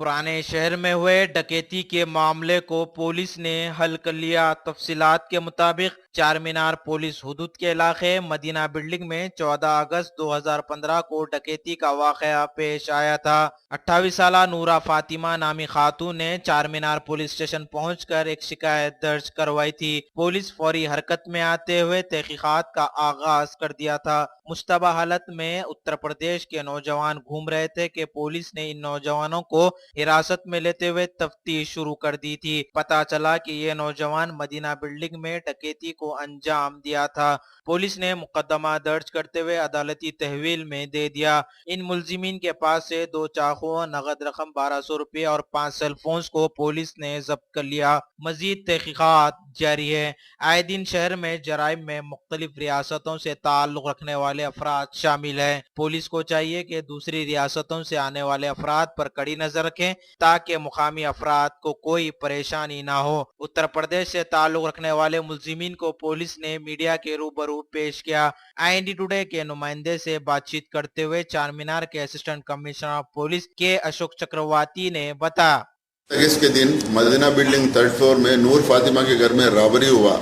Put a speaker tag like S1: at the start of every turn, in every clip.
S1: पुराने शहर में हुए डकैती के मामले को पुलिस ने हल कर लिया। तफसीलात के मुताबिक चार मीनार पुलिस हुदूद के इलाके मदीना बिल्डिंग में 14 अगस्त 2015 को डकैती का वाकया पेश आया था। 28 साल नूरा फातिमा नामी खातून ने चार मीनार पुलिस स्टेशन पहुंचकर एक शिकायत दर्ज करवाई थी। पुलिस फौरी हरकत में आते हुए तहकीकात का आगाज कर दिया था। मुश्तबा हालत में उत्तर प्रदेश के नौजवान घूम रहे थे कि पुलिस ने इन नौजवानों को हिरासत में लेते हुए तफ्तीश शुरू कर दी थी। पता चला कि ये नौजवान मदीना बिल्डिंग में डकैती को अंजाम दिया था। पुलिस ने मुकदमा दर्ज करते हुए अदालती तहवील में दे दिया। इन मुलजिमीन के पास से 2 चाकू, नगद रकम 1200 रुपये और 5 सेलफोन को पुलिस ने जब्त कर लिया। मजीद तहकीकात जारी है। आए दिन शहर में जराइम में मुख्तलिफ रियासतों से ताल्लुक रखने वाले अफराद शामिल हैं। पुलिस को चाहिए कि दूसरी रियासतों से आने वाले अफराद पर कड़ी नजर रखें ताकि मुकामी अफराद को कोई परेशानी ना हो। उत्तर प्रदेश से ताल्लुक रखने वाले मुलजिमीन को पुलिस ने मीडिया के रूबरू पेश किया। IND टुडे के नुमाइंदे से बातचीत करते हुए चार मीनार के असिस्टेंट कमिश्नर ऑफ पुलिस के अशोक चक्रवर्ती ने बताया,
S2: के दिन मदीना बिल्डिंग 3rd फ्लोर में नूर फातिमा के घर में रॉबरी हुआ।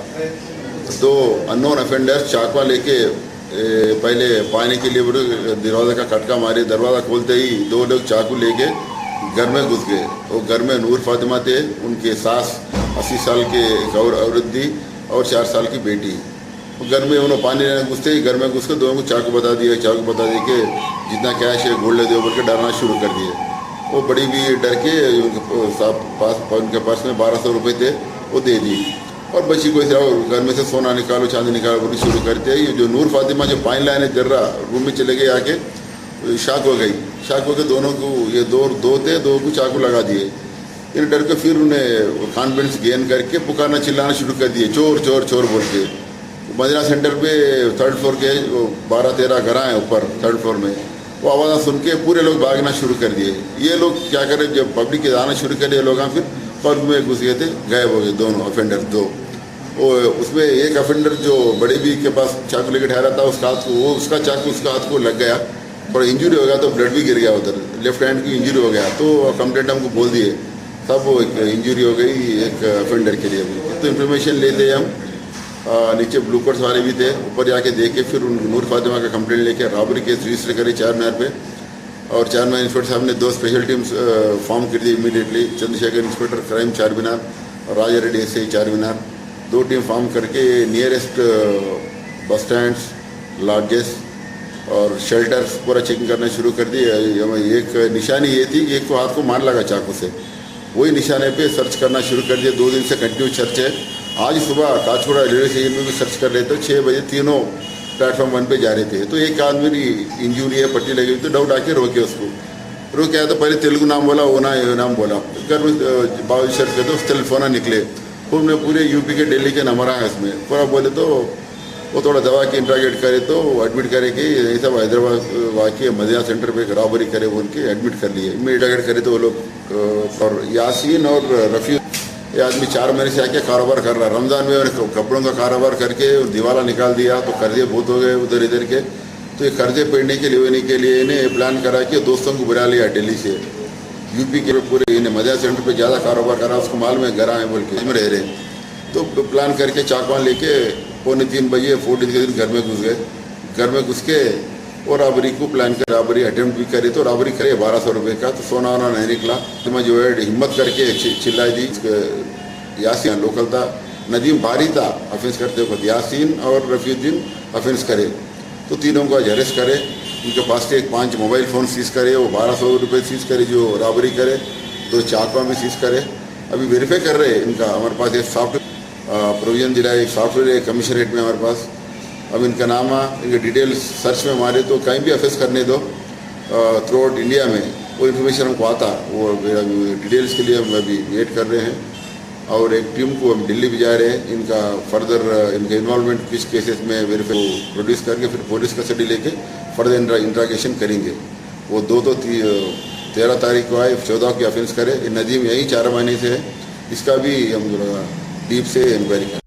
S2: 2 अननोन अफेंडर्स चाकवा लेके पहले पानी के लिए दरवाज़ा का खटका मारे। दरवाज़ा खोलते ही 2 लोग चाकू लेके घर में घुस गए। वो घर में नूर फातिमा थे, उनके सास 80 साल के एक और औरत थी और 4 साल की बेटी। घर में उन्होंने पानी लेने घुसते ही घर में घुस के दोनों को चाकू बता दिए कि जितना कैश है गोल्ड दे बोल के डरना शुरू कर दिए। वो बड़ी भी डर के उनके पास में 1200 रुपये थे, वो दे दी और बच्ची को इस घर में से सोना निकालो चांदी निकालो बोली शुरू करते ही जो नूर फातिमा जो पानी लाने जर्रा रूम में चले गए, आके शाक हो गई। शाक हो के दोनों को ये दो थे, 2 को चाकू लगा दिए। इन डर के फिर उन्हें कॉन्फिडेंस गेन करके पुकारना चिल्लाना शुरू कर दिए, चोर चोर चोर बोल के। मदीना सेंटर पे 3rd फ्लोर के 12-13 घर हैं ऊपर 3rd फ्लोर में। वो आवाज़ सुन के पूरे लोग भागना शुरू कर दिए। ये लोग क्या करें, जब पब्लिक के आना शुरू कर दिए लोग फिर पब में घुस गए थे, गायब हो गए दोनों अफेंडर 2। वो उसमें एक अफेंडर जो बड़े भी के पास चाकू लेके ठहरा था, उसका चाकू उसका हाथ को लग गया, बड़ा इंजरी हो गया, तो ब्लड भी गिर गया उधर, लेफ्ट हैंड की इंजरी हो गया। तो कंप्लेंट हमको बोल दिए, तब वो एक इंजरी हो गई एक अफेंडर के लिए। तो इन्फॉर्मेशन लेते हम नीचे ब्लू कोट्स वाले भी थे, ऊपर जाके देखे फिर नूर फातिमा का कंप्लेंट लेके रॉबरी केस रजिस्टर करे चार मीनार पे। और चार मीनार इंस्पेक्टर साहब ने 2 स्पेशल टीम्स फॉर्म कर दी इमीडिएटली। चंद्रशेखर इंस्पेक्टर क्राइम चार मीनार और राजा रेड्डी SI चार मीनार, 2 टीम फॉर्म करके नियरेस्ट बस स्टैंड्स, लॉजेस और शेल्टर्स पूरा चेकिंग करना शुरू कर दी। एक निशानी ये थी कि एक को हाथ को मार लगा चाकू से, वही निशाने पे सर्च करना शुरू कर दिया। 2 दिन से कंटिन्यू सर्च है। आज सुबह काचोड़ा रेलवे स्टेशन में भी सर्च कर रहे थे, 6 बजे तीनों प्लेटफॉर्म 1 पे जा रहे थे। तो एक आदमी की इंजरी है, पट्टी लगी हुई, तो डाउट आके रोके उसको। रोके आया तो पहले तेलुगु नाम बोला, ओना ये नाम बोला। घर में बाबू सर्च करते तो टेलीफोन निकले, उनमें पूरे यूपी के दिल्ली के नंबर आए उसमें। पूरा बोले तो वो थोड़ा दवा के इंट्रागेट करे तो एडमिट करे कि ये सब हैदराबाद वाकई मदीना सेंटर पे रॉबरी करे, बोल के एडमिट कर लिए। इंट्रागेट करे तो वो लोग और यासीन और रफ़ी, ये आदमी 4 महीने से आके कारोबार कर रहा है। रमज़ान में कपड़ों का कारोबार करके दिवाला निकाल दिया, तो कर्जे बहुत हो गए उधर इधर के। तो ये कर्जे पेड़ने के लिए इन्हें प्लान करा के दोस्तों को बुला लिया दिल्ली से, यूपी के पूरे इन्हें मदीना सेंटर पे ज़्यादा कारोबार करा, उसको माल में घर आए बोल के इसमें रह रहे। तो प्लान करके चाकवान लेके 2:45 बजे 14 के दिन घर में घुस गए। घर में घुस के और रॉबरी को प्लान कर रॉबरी अटेम्प्ट भी करे, तो रॉबरी करे 1200 रुपये का। तो सोना वोना नहीं निकला। तो मैं जो है हिम्मत करके चिल्लाई दी। यासीन लोकल था, नदीम भारी था ऑफेंस करते वक्त, यासीन और रफ़ीउद्दीन ऑफेंस करे। तो तीनों को आज अरेस्ट करे। उनके पास से 5 मोबाइल फ़ोन सीज करे, वो 1200 रुपये सीज करे जो रॉबरी करे, 2 चाकवा भी सीज करे। अभी वेरीफाई कर रहे हैं इनका। हमारे पास एक सॉफ्टवेयर प्रोविजन दिला, एक सॉफ्टवेयर है कमिश्नरेट में हमारे पास। अब इनका नाम इनके डिटेल्स सर्च में मारे तो कहीं भी अफेस करने दो थ्रू आउट इंडिया में, वो इन्फॉर्मेशन हमको आता। वो डिटेल्स के लिए हम अभी वेट कर रहे हैं। और एक टीम को हम दिल्ली भी जा रहे हैं। इनका फर्दर इनका इन्वॉल्वमेंट किस केसेस में वेरीफाई प्रोड्यूस करके फिर पुलिस कस्टडी लेके फर्दर इंट्रागेशन करेंगे। वो 2 तो 13 तारीख को आए, 14 की ऑफेंस करे। नदीम यही 4 महीने से है, इसका भी हम डीप से इंक्वायरी करें।